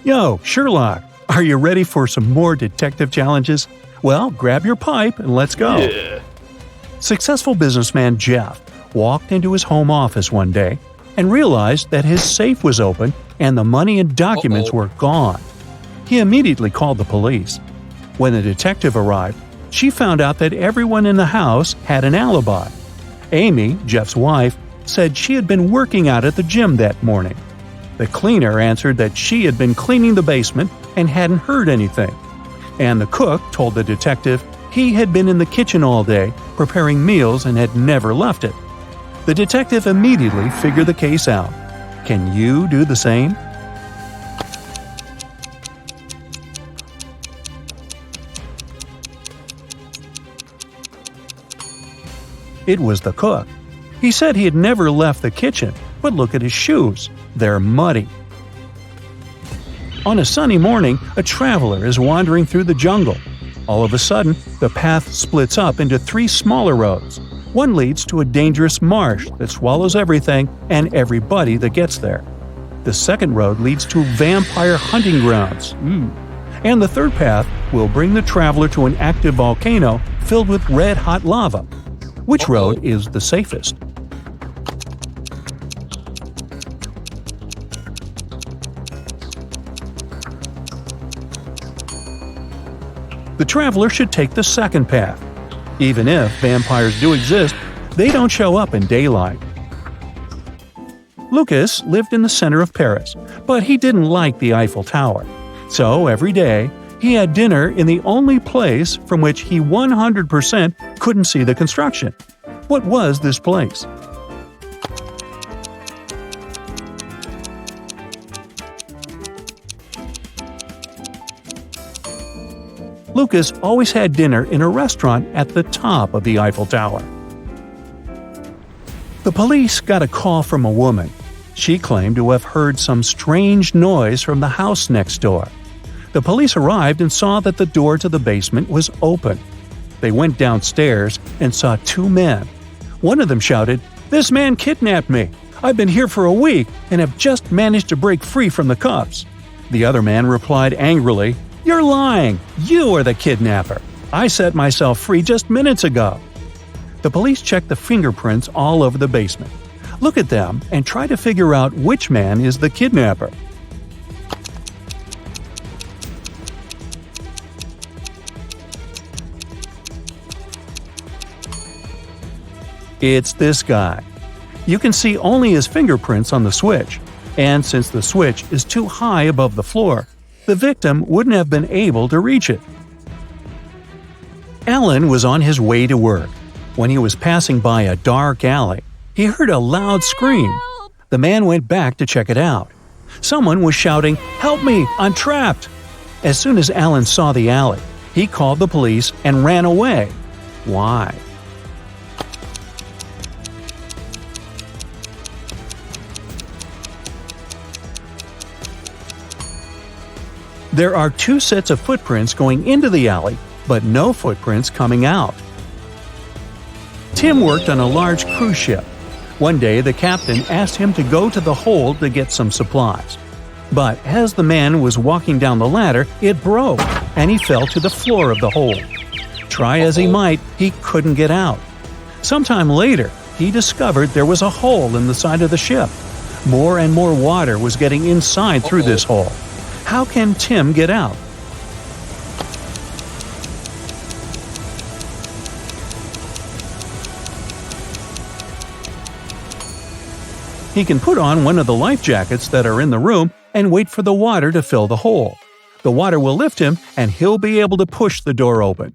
Yo, Sherlock, are you ready for some more detective challenges? Well, grab your pipe and let's go. Yeah. Successful businessman Jeff walked into his home office one day and realized that his safe was open and the money and documents were gone. He immediately called the police. When the detective arrived, she found out that everyone in the house had an alibi. Amy, Jeff's wife, said she had been working out at the gym that morning. The cleaner answered that she had been cleaning the basement and hadn't heard anything. And the cook told the detective he had been in the kitchen all day preparing meals and had never left it. The detective immediately figured the case out. Can you do the same? It was the cook. He said he had never left the kitchen, but look at his shoes. They're muddy. On a sunny morning, a traveler is wandering through the jungle. All of a sudden, the path splits up into 3 smaller roads. One leads to a dangerous marsh that swallows everything and everybody that gets there. The second road leads to vampire hunting grounds. And the third path will bring the traveler to an active volcano filled with red-hot lava. Which road is the safest? The traveler should take the second path. Even if vampires do exist, they don't show up in daylight. Lucas lived in the center of Paris, but he didn't like the Eiffel Tower. So every day, he had dinner in the only place from which he 100% couldn't see the construction. What was this place? Lucas always had dinner in a restaurant at the top of the Eiffel Tower. The police got a call from a woman. She claimed to have heard some strange noise from the house next door. The police arrived and saw that the door to the basement was open. They went downstairs and saw 2 men. One of them shouted, "This man kidnapped me! I've been here for a week and have just managed to break free from the cuffs." The other man replied angrily, "You're lying! You are the kidnapper! I set myself free just minutes ago!" The police checked the fingerprints all over the basement. Look at them and try to figure out which man is the kidnapper. It's this guy. You can see only his fingerprints on the switch, and since the switch is too high above the floor, the victim wouldn't have been able to reach it. Alan was on his way to work. When he was passing by a dark alley, he heard a loud scream. The man went back to check it out. Someone was shouting, "Help me! I'm trapped!" As soon as Alan saw the alley, he called the police and ran away. Why? There are 2 sets of footprints going into the alley, but no footprints coming out. Tim worked on a large cruise ship. One day, the captain asked him to go to the hold to get some supplies. But as the man was walking down the ladder, it broke, and he fell to the floor of the hold. Try as he might, he couldn't get out. Sometime later, he discovered there was a hole in the side of the ship. More and more water was getting inside through this hole. How can Tim get out? He can put on one of the life jackets that are in the room and wait for the water to fill the hole. The water will lift him and he'll be able to push the door open.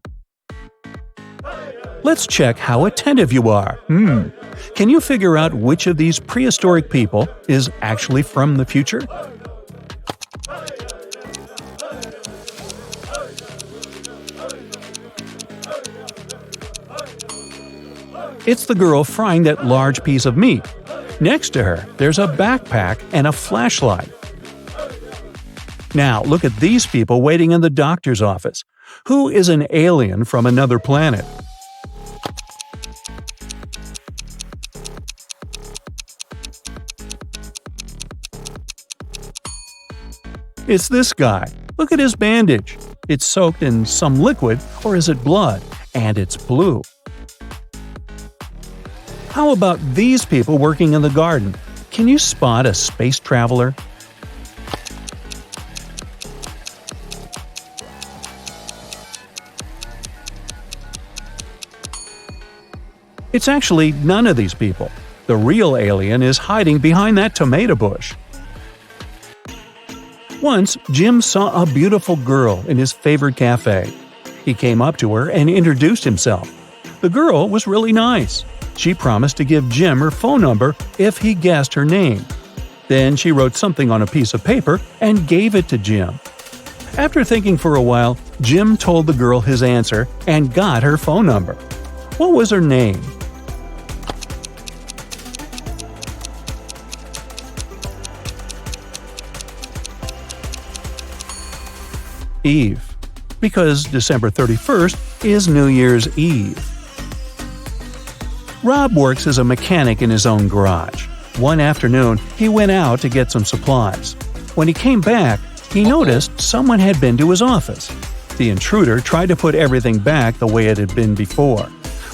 Let's check how attentive you are. Can you figure out which of these prehistoric people is actually from the future? It's the girl frying that large piece of meat. Next to her, there's a backpack and a flashlight. Now, look at these people waiting in the doctor's office. Who is an alien from another planet? It's this guy. Look at his bandage. It's soaked in some liquid, or is it blood? And it's blue. How about these people working in the garden? Can you spot a space traveler? It's actually none of these people. The real alien is hiding behind that tomato bush. Once, Jim saw a beautiful girl in his favorite cafe. He came up to her and introduced himself. The girl was really nice. She promised to give Jim her phone number if he guessed her name. Then she wrote something on a piece of paper and gave it to Jim. After thinking for a while, Jim told the girl his answer and got her phone number. What was her name? Eve, because December 31st is New Year's Eve. Rob works as a mechanic in his own garage. One afternoon, he went out to get some supplies. When he came back, he noticed someone had been to his office. The intruder tried to put everything back the way it had been before,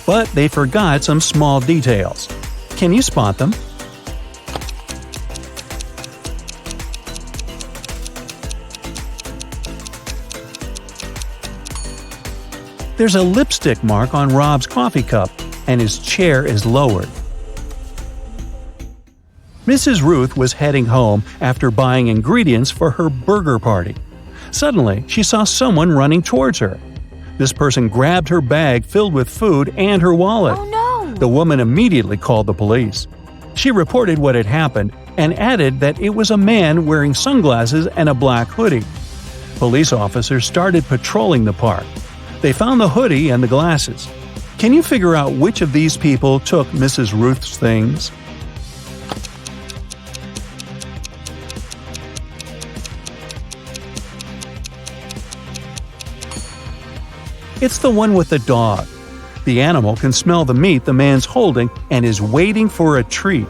but they forgot some small details. Can you spot them? There's a lipstick mark on Rob's coffee cup, and his chair is lowered. Mrs. Ruth was heading home after buying ingredients for her burger party. Suddenly, she saw someone running towards her. This person grabbed her bag filled with food and her wallet. Oh no! The woman immediately called the police. She reported what had happened and added that it was a man wearing sunglasses and a black hoodie. Police officers started patrolling the park. They found the hoodie and the glasses. Can you figure out which of these people took Mrs. Ruth's things? It's the one with the dog. The animal can smell the meat the man's holding and is waiting for a treat.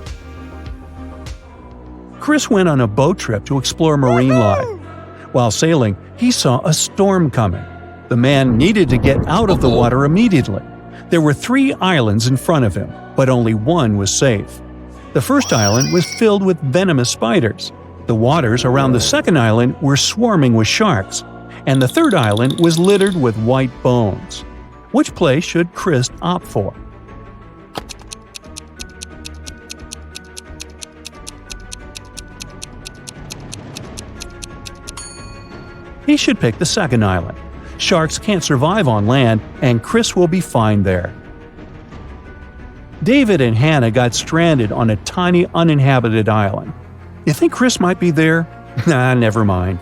Chris went on a boat trip to explore marine life. While sailing, he saw a storm coming. The man needed to get out of the water immediately. There were 3 islands in front of him, but only one was safe. The first island was filled with venomous spiders. The waters around the second island were swarming with sharks. And the third island was littered with white bones. Which place should Chris opt for? He should pick the second island. Sharks can't survive on land, and Chris will be fine there. David and Hannah got stranded on a tiny uninhabited island. You think Chris might be there? Nah, never mind.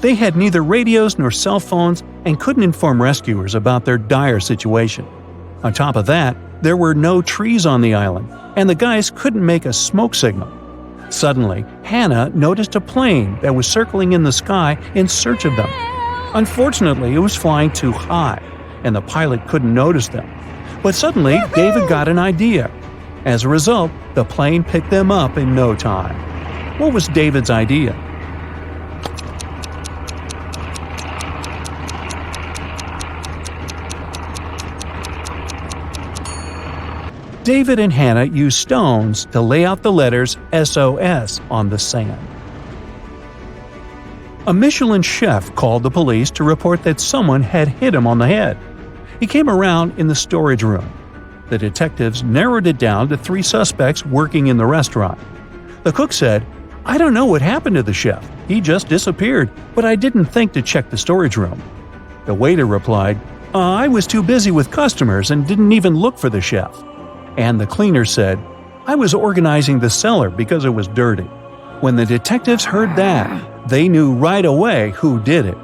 They had neither radios nor cell phones and couldn't inform rescuers about their dire situation. On top of that, there were no trees on the island, and the guys couldn't make a smoke signal. Suddenly, Hannah noticed a plane that was circling in the sky in search of them. Unfortunately, it was flying too high, and the pilot couldn't notice them. But suddenly, David got an idea. As a result, the plane picked them up in no time. What was David's idea? David and Hannah used stones to lay out the letters SOS on the sand. A Michelin chef called the police to report that someone had hit him on the head. He came around in the storage room. The detectives narrowed it down to 3 suspects working in the restaurant. The cook said, "I don't know what happened to the chef. He just disappeared, but I didn't think to check the storage room." The waiter replied, "I was too busy with customers and didn't even look for the chef." And the cleaner said, "I was organizing the cellar because it was dirty." When the detectives heard that, they knew right away who did it.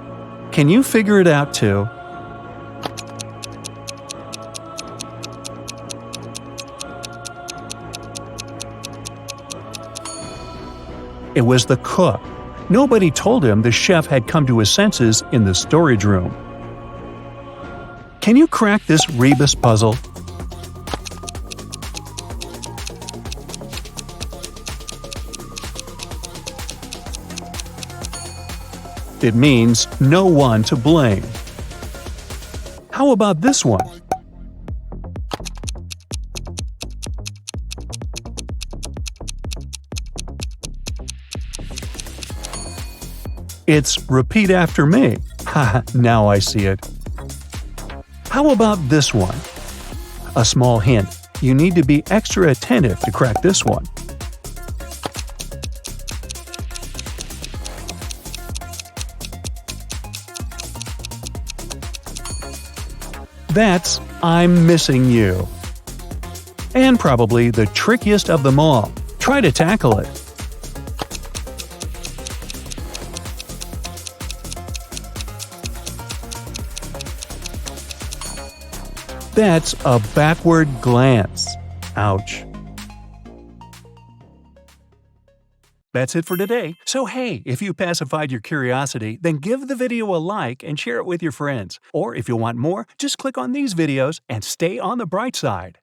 Can you figure it out too? It was the cook. Nobody told him the chef had come to his senses in the storage room. Can you crack this rebus puzzle? It means no one to blame. How about this one? It's repeat after me. Haha, now I see it. How about this one? A small hint. You need to be extra attentive to crack this one. That's I'm missing you. And probably the trickiest of them all. Try to tackle it. That's a backward glance. Ouch. That's it for today. So hey, if you pacified your curiosity, then give the video a like and share it with your friends. Or if you want more, just click on these videos and stay on the bright side.